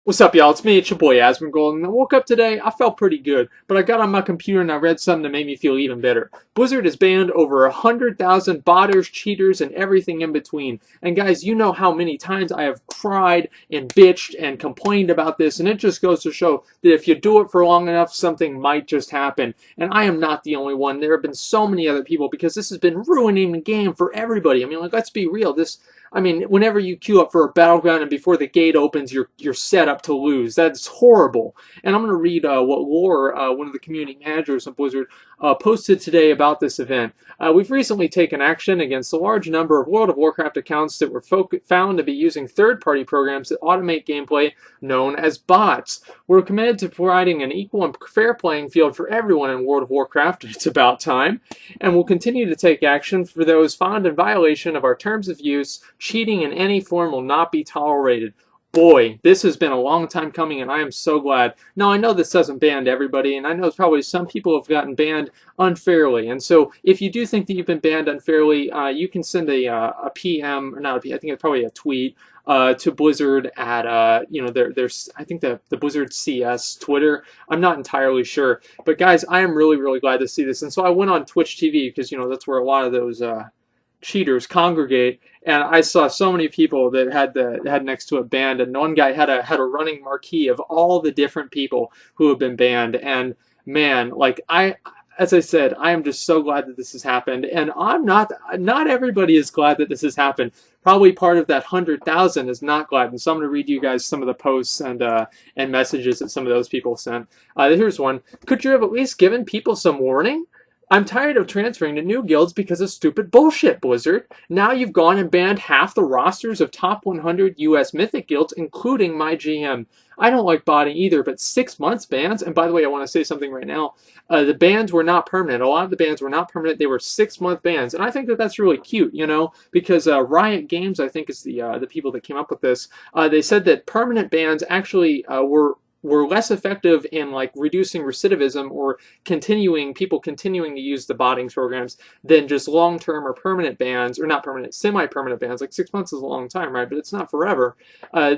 What's up, y'all? It's me, it's your boy Asmongold, and I woke up today, I felt pretty good, but I got on my computer and I read something that made me feel even better. Blizzard has banned over 100,000 botters, cheaters, and everything in between. And guys, you know how many times I have cried and bitched and complained about this, and it just goes to show that if you do it for long enough, something might just happen. And I am not the only one. There have been so many other people because this has been ruining the game for everybody. I mean, like, let's be real. Whenever you queue up for a battleground and before the gate opens, you're set up to lose. That's horrible. And I'm going to read what Lore, one of the community managers of Blizzard, posted today about this event. We've recently taken action against a large number of World of Warcraft accounts that were found to be using third-party programs that automate gameplay known as bots. We're committed to providing an equal and fair playing field for everyone in World of Warcraft. It's about time. And we'll continue to take action for those found in violation of our terms of use. Cheating in any form will not be tolerated. Boy, this has been a long time coming, and I am so glad. Now, I know this doesn't ban everybody, and I know probably some people have gotten banned unfairly. And so, if you do think that you've been banned unfairly, you can send a PM, or not a PM, I think it's probably a tweet, to Blizzard at, there's I think the Blizzard CS Twitter. I'm not entirely sure. But guys, I am really, really glad to see this. And so I went on Twitch TV, because, that's where a lot of those cheaters congregate, and I saw so many people that had next to it banned, and one guy had a running marquee of all the different people who have been banned. And man, like, as I said, I am just so glad that this has happened, and not everybody is glad that this has happened. Probably part of that 100,000 is not glad, and so I'm going to read you guys some of the posts and messages that some of those people sent. Here's one. Could you have at least given people some warning? I'm tired of transferring to new guilds because of stupid bullshit, Blizzard. Now you've gone and banned half the rosters of top 100 US Mythic guilds, including my GM. I don't like botting either, but 6 months bans, and by the way, I want to say something right now. The bans were not permanent. A lot of the bans were not permanent. They were 6-month bans, and I think that that's really cute, because Riot Games, I think, is the people that came up with this. They said that permanent bans actually were less effective in reducing recidivism or people continuing to use the botting programs than just long-term or permanent bans, or not permanent, semi-permanent bans. Like 6 months is a long time, right? But it's not forever.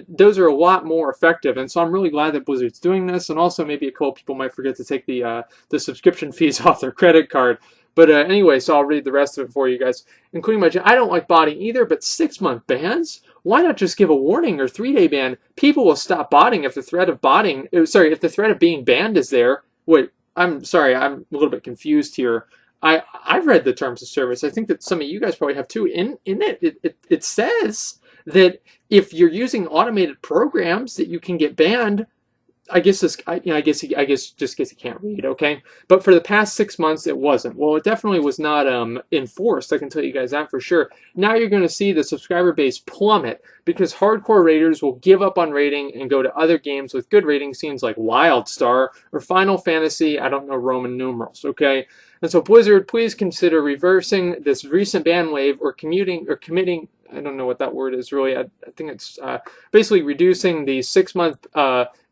Those are a lot more effective, and so I'm really glad that Blizzard's doing this. And also, maybe a couple people might forget to take the subscription fees off their credit card. But anyway, so I'll read the rest of it for you guys, including I don't like botting either, but 6-month bans? Why not just give a warning or 3-day ban? People will stop botting if the threat of if the threat of being banned is there. Wait, I'm sorry, I'm a little bit confused here. I've read the terms of service. I think that some of you guys probably have too. In it says that if you're using automated programs that you can get banned. I guess just because he can't read, okay? But for the past 6 months, it wasn't. Well, it definitely was not enforced. I can tell you guys that for sure. Now you're going to see the subscriber base plummet because hardcore raiders will give up on raiding and go to other games with good rating scenes like WildStar or Final Fantasy, I don't know, Roman numerals, okay? And so Blizzard, please consider reversing this recent ban wave or committing, I don't know what that word is really. I think it's basically reducing the 6-month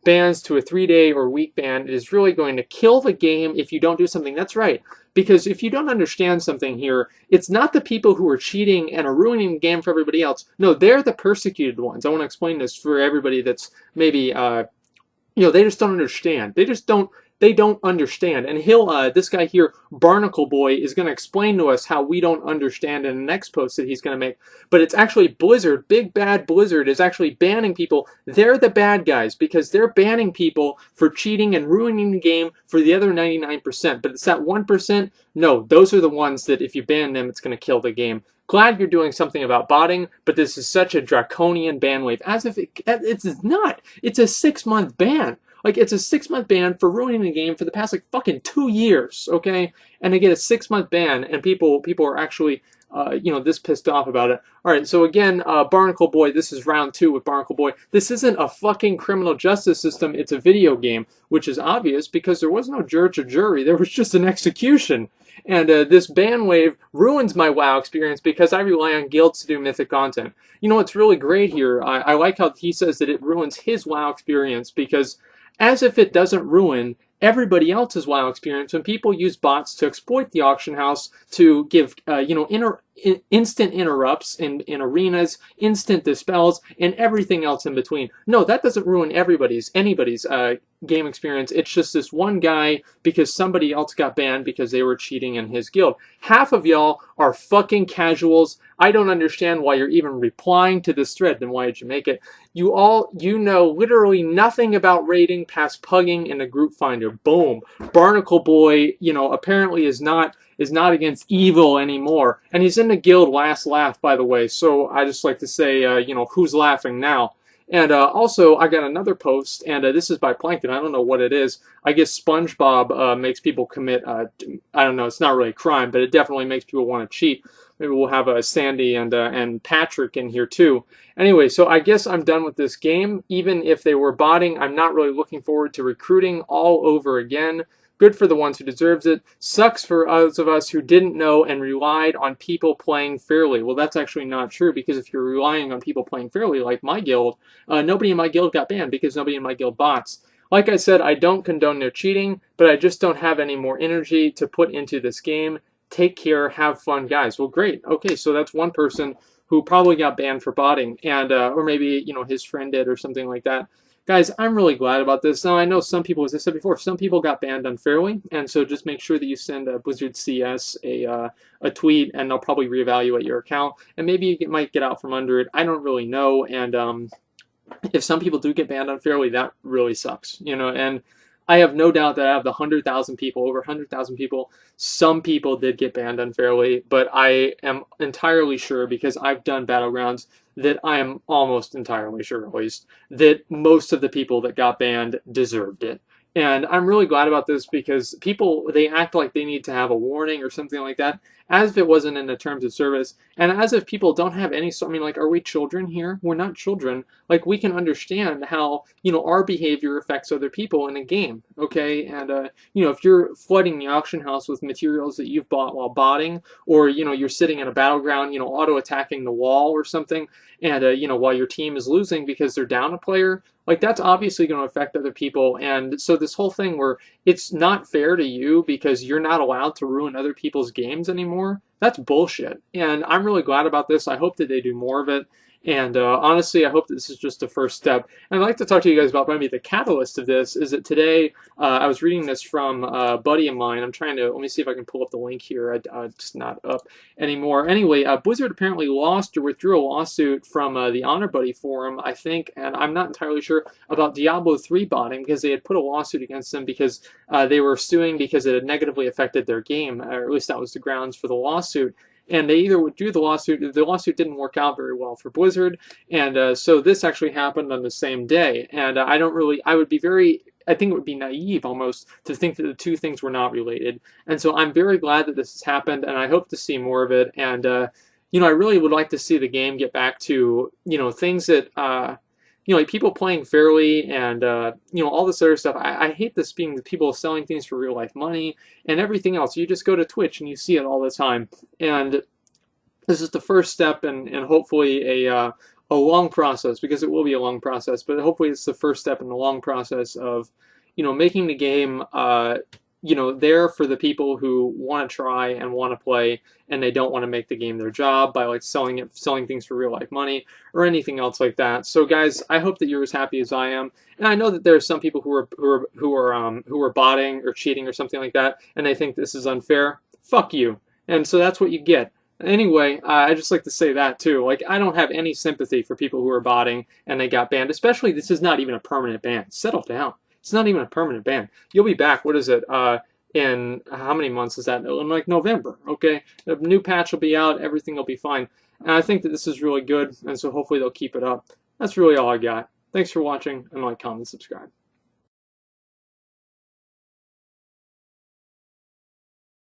bans to a 3-day or week ban. It is really going to kill the game if you don't do something. That's right. Because if you don't understand something here, it's not the people who are cheating and are ruining the game for everybody else. No, they're the persecuted ones. I want to explain this for everybody that's maybe, they just don't understand. They don't understand. And this guy here, Barnacle Boy, is going to explain to us how we don't understand in the next post that he's going to make. But it's actually Blizzard, big bad Blizzard, is actually banning people. They're the bad guys because they're banning people for cheating and ruining the game for the other 99%. But it's that 1%, no, those are the ones that if you ban them, it's going to kill the game. Glad you're doing something about botting, but this is such a draconian ban wave. As if it's not. It's a 6-month ban. It's a 6-month ban for ruining the game for the past fucking 2 years, okay? And they get a 6-month ban, and people are actually, this pissed off about it. All right, so again, Barnacle Boy, this is round 2 with Barnacle Boy. This isn't a fucking criminal justice system. It's a video game, which is obvious because there was no judge or jury. There was just an execution. And this ban wave ruins my WoW experience because I rely on guilds to do mythic content. What's really great here, I like how he says that it ruins his WoW experience because as if it doesn't ruin everybody else's WoW experience when people use bots to exploit the auction house to give, instant interrupts in arenas, instant dispels, and everything else in between. No, that doesn't ruin anybody's game experience. It's just this one guy because somebody else got banned because they were cheating in his guild. Half of y'all are fucking casuals. I don't understand why you're even replying to this thread. Then why did you make it? You know literally nothing about raiding past pugging in a group finder. Boom. Barnacle Boy, apparently is not against evil anymore. And he's in the guild last laugh, by the way. So I just like to say, who's laughing now? And also, I got another post, and this is by Plankton. I don't know what it is. I guess SpongeBob makes people commit, I don't know, it's not really a crime, but it definitely makes people want to cheat. Maybe we'll have Sandy and Patrick in here too. Anyway, so I guess I'm done with this game. Even if they were botting, I'm not really looking forward to recruiting all over again. Good for the ones who deserves it. Sucks for those of us who didn't know and relied on people playing fairly. Well, that's actually not true, because if you're relying on people playing fairly, like my guild, nobody in my guild got banned because nobody in my guild bots. Like I said, I don't condone their cheating, but I just don't have any more energy to put into this game. Take care, have fun, guys. Well, great. Okay, so that's one person who probably got banned for botting, and or maybe his friend did or something like that. Guys, I'm really glad about this. Now, I know some people, as I said before, some people got banned unfairly, and so just make sure that you send Blizzard CS a tweet, and they'll probably reevaluate your account, and maybe you might get out from under it. I don't really know, and if some people do get banned unfairly, that really sucks, and I have no doubt that out of the 100,000 people, over 100,000 people, some people did get banned unfairly, but I am entirely sure, because I've done Battlegrounds, that I am almost entirely sure, at least, that most of the people that got banned deserved it. And I'm really glad about this, because people, they act like they need to have a warning or something like that, as if it wasn't in the terms of service, and as if people don't have any, are we children here? We're not children. Like, we can understand how, our behavior affects other people in a game, okay? And, if you're flooding the auction house with materials that you've bought while botting, or, you're sitting in a battleground, auto-attacking the wall or something, and, while your team is losing because they're down a player, like, that's obviously going to affect other people. And so this whole thing where it's not fair to you because you're not allowed to ruin other people's games anymore, that's bullshit. And I'm really glad about this. I hope that they do more of it. And honestly, I hope that this is just the first step. And I'd like to talk to you guys about maybe the catalyst of this. Is that today I was reading this from a buddy of mine. I'm trying to, let me see if I can pull up the link here. It's not up anymore. Anyway, Blizzard apparently lost or withdrew a lawsuit from the Honor Buddy forum, I think, and I'm not entirely sure, about Diablo 3 botting, because they had put a lawsuit against them because they were suing because it had negatively affected their game, or at least that was the grounds for the lawsuit. And they either withdrew the lawsuit didn't work out very well for Blizzard, and so this actually happened on the same day. And I think it would be naive almost to think that the two things were not related. And so I'm very glad that this has happened, and I hope to see more of it. And I really would like to see the game get back to things that like people playing fairly, and all this other stuff. I hate this being the people selling things for real life money and everything else. You just go to Twitch and you see it all the time. And this is the first step, and hopefully a long process, because it will be a long process. But hopefully it's the first step in the long process of making the game there for the people who want to try and want to play, and they don't want to make the game their job by like selling things for real life money or anything else like that. So guys, I hope that you're as happy as I am, and I know that there are some people who are botting or cheating or something like that, and they think this is unfair. Fuck you. And so that's what you get. Anyway, I just like to say that too. Like, I don't have any sympathy for people who are botting and they got banned. Especially, this is not even a permanent ban. Settle down. It's not even a permanent ban. You'll be back, what is it, in how many months is that? In like November, okay? The new patch will be out, everything will be fine. And I think that this is really good, and so hopefully they'll keep it up. That's really all I got. Thanks for watching, and like, comment, subscribe.